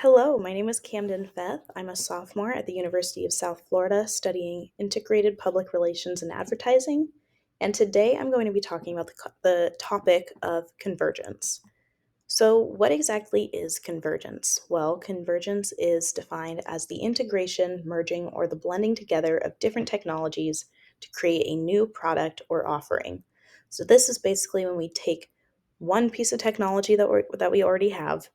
Hello, my name is Camden Feth. I'm a sophomore at the University of South Florida studying integrated public relations and advertising. And today I'm going to be talking about the topic of convergence. So, what exactly is convergence? Well, convergence is defined as the integration, merging, or the blending together of different technologies to create a new product or offering. So, this is basically when we take one piece of technology that we already have,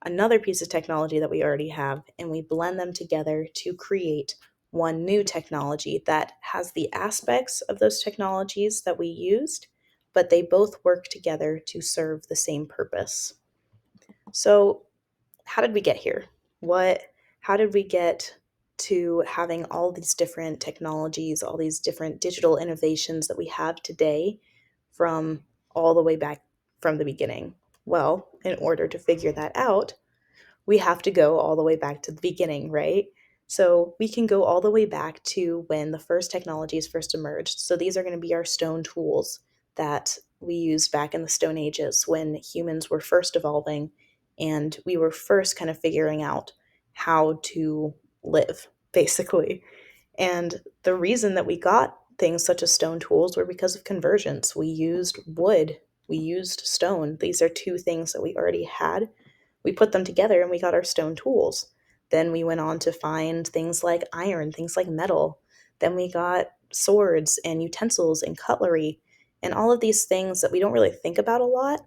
another piece of technology that we already have, and we blend them together to create one new technology that has the aspects of those technologies that we used, but they both work together to serve the same purpose. So, how did we get here? What how did we get to having all these different technologies, all these different digital innovations that we have today from all the way back from the beginning? Well, in order to figure that out, we have to go all the way back to the beginning, right? So we can go all the way back to when the first technologies first emerged. So these are going to be our stone tools that we used back in the Stone Ages when humans were first evolving and we were first kind of figuring out how to live, basically. And the reason that we got things such as stone tools were because of convergence. We used wood, we used stone. These are two things that we already had. We put them together and we got our stone tools. Then we went on to find things like iron, things like metal. Then we got swords and utensils and cutlery and all of these things that we don't really think about a lot,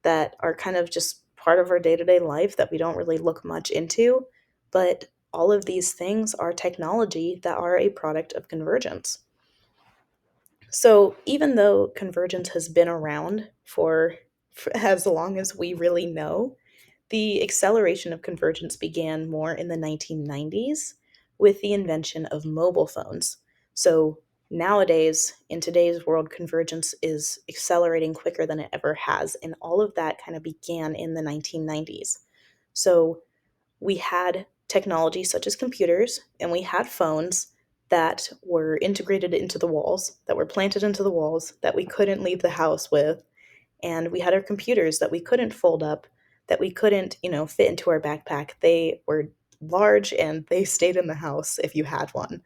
that are kind of just part of our day to day life that we don't really look much into. But all of these things are technology that are a product of convergence. So even though convergence has been around for as long as we really know, the acceleration of convergence began more in the 1990s with the invention of mobile phones. So nowadays, in today's world, convergence is accelerating quicker than it ever has. And all of that kind of began in the 1990s. So we had technology such as computers and we had phones that were integrated into the walls, that were planted into the walls, that we couldn't leave the house with, and we had our computers that we couldn't fold up, that we couldn't, fit into our backpack. They were large and they stayed in the house if you had one.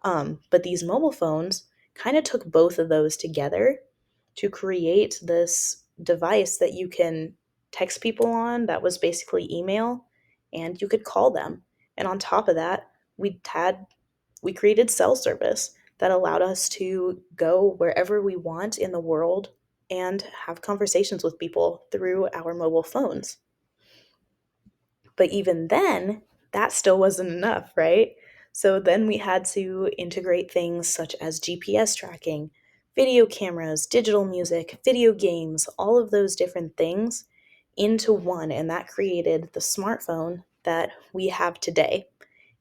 But these mobile phones kind of took both of those together to create this device that you can text people on, that was basically email, and you could call them. And on top of that, we created cell service that allowed us to go wherever we want in the world and have conversations with people through our mobile phones. But even then, that still wasn't enough, right? So then we had to integrate things such as GPS tracking, video cameras, digital music, video games, all of those different things into one. And that created the smartphone that we have today.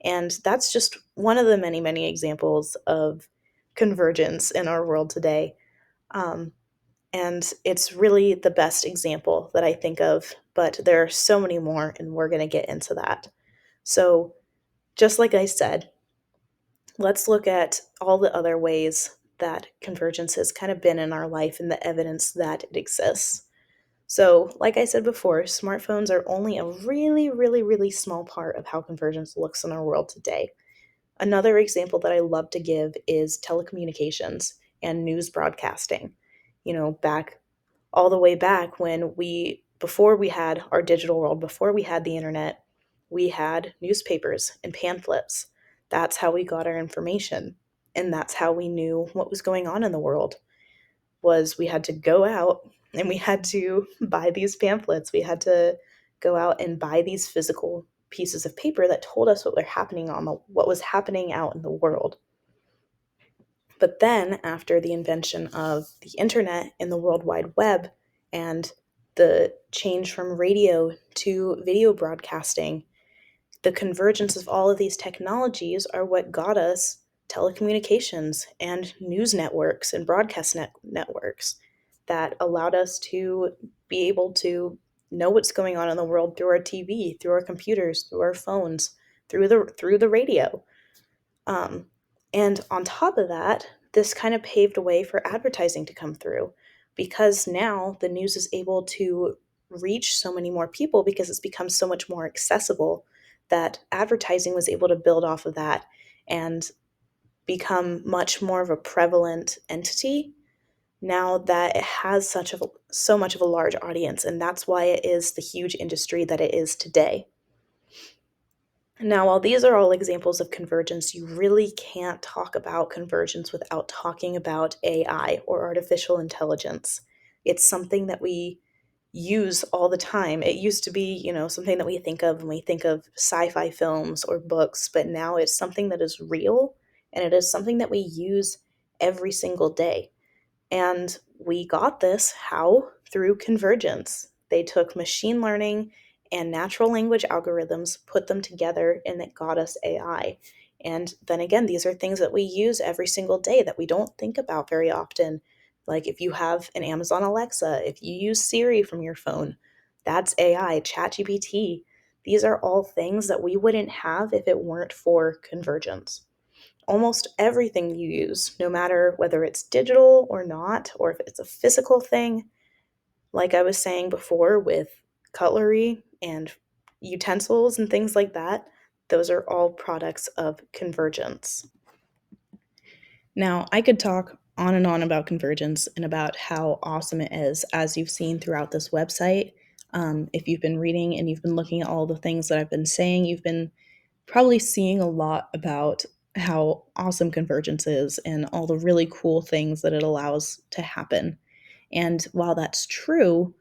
And that's just one of the many, many examples of convergence in our world today. Um, and it's really the best example that I think of, but there are so many more, and we're going to get into that. So, just like I said, let's look at all the other ways that convergence has kind of been in our life and the evidence that it exists. So, like I said before, smartphones are only a really, really, really small part of how convergence looks in our world today. Another example that I love to give is telecommunications and news broadcasting. Back all the way back when before we had our digital world, before we had the internet, we had newspapers and pamphlets. That's how we got our information. And that's how we knew what was going on in the world, was we had to go out and we had to buy these pamphlets. We had to go out and buy these physical pieces of paper that told us what was happening out in the world. But then, after the invention of the internet and the World Wide Web and the change from radio to video broadcasting, the convergence of all of these technologies are what got us telecommunications and news networks and networks that allowed us to be able to know what's going on in the world through our TV, through our computers, through our phones, through the radio. Um, and on top of that, this kind of paved a way for advertising to come through because now the news is able to reach so many more people because it's become so much more accessible that advertising was able to build off of that and become much more of a prevalent entity now that it has so much of a large audience, and that's why it is the huge industry that it is today. Now, while these are all examples of convergence, you really can't talk about convergence without talking about AI, or artificial intelligence. It's something that we use all the time. It used to be, something that we think of when we think of sci-fi films or books, but now it's something that is real, and it is something that we use every single day. And we got this how? Through convergence. They took machine learning and natural language algorithms, put them together, and it got us AI. And then again, these are things that we use every single day that we don't think about very often. Like if you have an Amazon Alexa, if you use Siri from your phone, that's AI, ChatGPT. These are all things that we wouldn't have if it weren't for convergence. Almost everything you use, no matter whether it's digital or not, or if it's a physical thing, like I was saying before with cutlery and utensils and things like that, those are all products of convergence. Now, I could talk on and on about convergence and about how awesome it is, as you've seen throughout this website. If you've been reading and you've been looking at all the things that I've been saying, you've been probably seeing a lot about how awesome convergence is and all the really cool things that it allows to happen. And while that's true,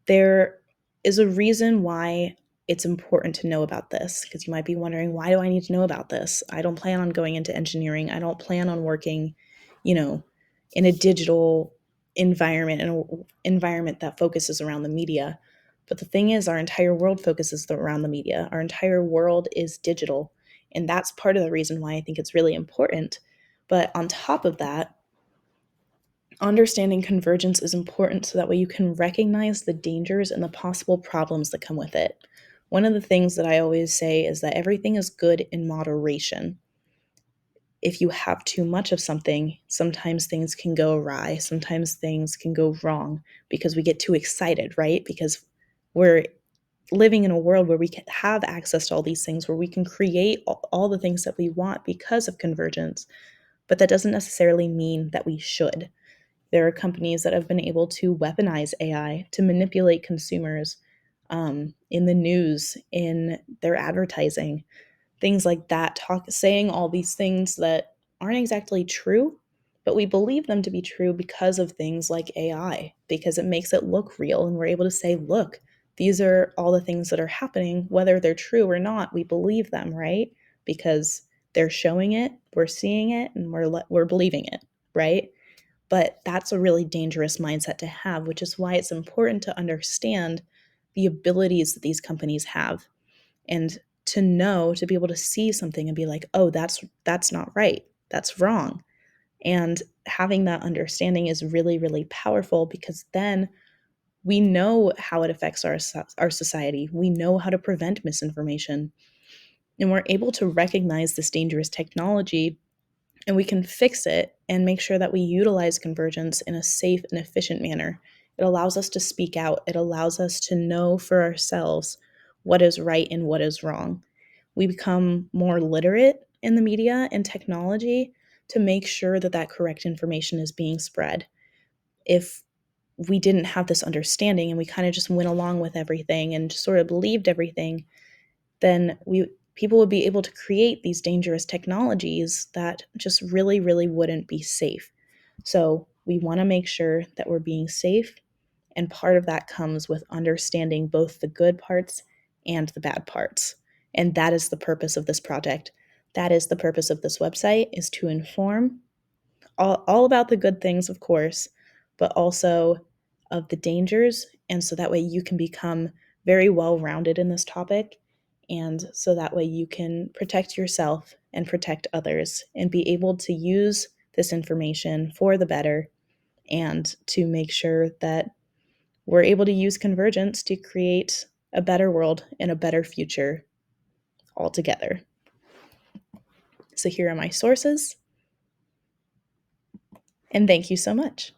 there is a reason why it's important to know about this, because you might be wondering, why do I need to know about this? I don't plan on going into engineering. I don't plan on working, you know, in a digital environment, in an environment that focuses around the media. But the thing is, our entire world focuses around the media. Our entire world is digital. And that's part of the reason why I think it's really important. But on top of that, understanding convergence is important so that way you can recognize the dangers and the possible problems that come with it. One of the things that I always say is that everything is good in moderation. If you have too much of something, sometimes things can go awry, sometimes things can go wrong because we get too excited, right? Because we're living in a world where we can have access to all these things, where we can create all the things that we want because of convergence. But that doesn't necessarily mean that we should. There are companies that have been able to weaponize AI to manipulate consumers in the news, in their advertising, things like that, saying all these things that aren't exactly true, but we believe them to be true because of things like AI, because it makes it look real. And we're able to say, look, these are all the things that are happening, whether they're true or not, we believe them, right? Because they're showing it, we're seeing it, and we're believing it, right? But that's a really dangerous mindset to have, which is why it's important to understand the abilities that these companies have, and to know, to be able to see something and be like, oh, that's not right. That's wrong. And having that understanding is really, really powerful, because then we know how it affects our society. We know how to prevent misinformation. And we're able to recognize this dangerous technology, and we can fix it and make sure that we utilize convergence in a safe and efficient manner. It allows us to speak out. It allows us to know for ourselves what is right and what is wrong. We become more literate in the media and technology to make sure that that correct information is being spread. If we didn't have this understanding and we kind of just went along with everything and just sort of believed everything, then people would be able to create these dangerous technologies that just really, really wouldn't be safe. So we want to make sure that we're being safe, and part of that comes with understanding both the good parts and the bad parts. And that is the purpose of this project. That is the purpose of this website, is to inform all about the good things, of course, but also of the dangers. And so that way you can become very well rounded in this topic. And so that way you can protect yourself and protect others and be able to use this information for the better, and to make sure that we're able to use convergence to create a better world and a better future altogether. So here are my sources, and thank you so much.